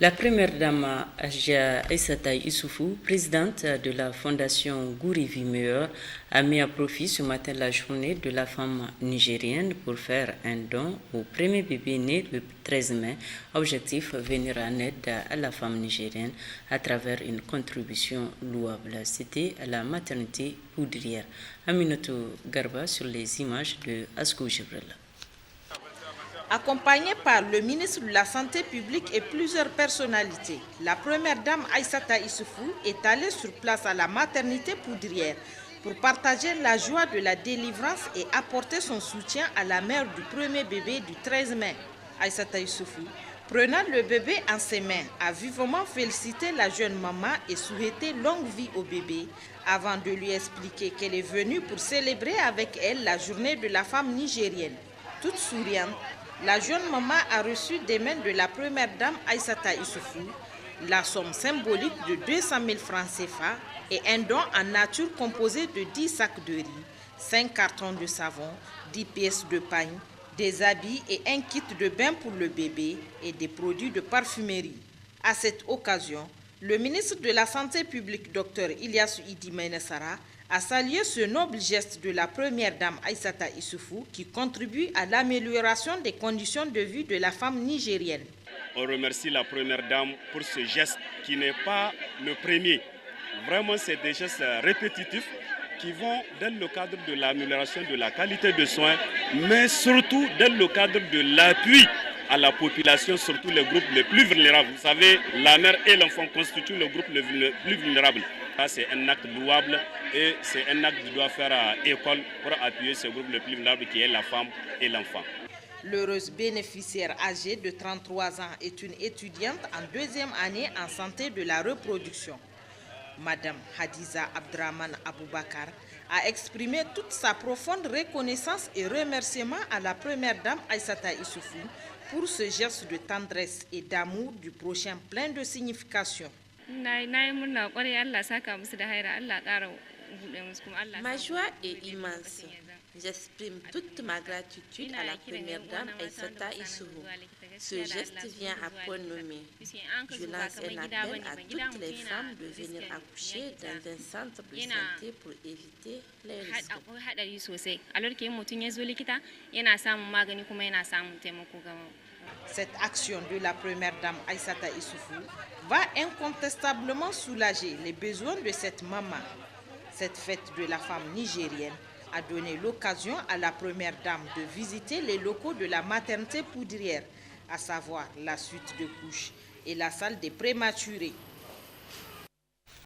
La première dame, Aja Aissata Issoufou, présidente de la fondation Gouri Vie Meilleure, a mis à profit ce matin la journée de la femme nigérienne pour faire un don au premier bébé né le 13 mai. Objectif, venir en aide à la femme nigérienne à travers une contribution louable. C'était à la maternité poudrière. Aminatou Garba sur les images de Askou Jibril. Accompagnée par le ministre de la Santé publique et plusieurs personnalités, la première dame Aissata Issoufou est allée sur place à la maternité poudrière pour partager la joie de la délivrance et apporter son soutien à la mère du premier bébé du 13 mai. Aissata Issoufou, prenant le bébé en ses mains, a vivement félicité la jeune maman et souhaité longue vie au bébé avant de lui expliquer qu'elle est venue pour célébrer avec elle la journée de la femme nigérienne. Toute souriante, la jeune maman a reçu des mains de la première dame Aissata Issoufou la somme symbolique de 200 000 francs CFA et un don en nature composé de 10 sacs de riz, 5 cartons de savon, 10 pièces de pagne, des habits et un kit de bain pour le bébé et des produits de parfumerie. À cette occasion, le ministre de la Santé publique, Dr Ilyasu Idi Mainessara, a salué ce noble geste de la première dame Aissata Issoufou qui contribue à l'amélioration des conditions de vie de la femme nigérienne. On remercie la première dame pour ce geste qui n'est pas le premier. Vraiment, c'est des gestes répétitifs qui vont dans le cadre de l'amélioration de la qualité de soins, mais surtout dans le cadre de l'appui à la population, surtout les groupes les plus vulnérables. Vous savez, la mère et l'enfant constituent le groupe le plus vulnérable. C'est un acte louable et c'est un acte qui doit faire école pour appuyer ce groupe le plus vulnérable qui est la femme et l'enfant. L'heureuse bénéficiaire âgée de 33 ans est une étudiante en deuxième année en santé de la reproduction. Madame Hadiza Abdraman Aboubakar a exprimé toute sa profonde reconnaissance et remerciement à la première dame Aissata Issoufou pour ce geste de tendresse et d'amour du prochain plein de signification. Ma joie est immense. J'exprime toute ma gratitude à la première dame Aissata Issoufou. Ce geste vient à point nommé. Je lance un appel à toutes les femmes de venir accoucher dans un centre de santé pour éviter les risques. Cette action de la première dame Aissata Issoufou va incontestablement soulager les besoins de cette maman. Cette fête de la femme nigérienne a donné l'occasion à la première dame de visiter les locaux de la maternité poudrière, à savoir la suite de couches et la salle des prématurés.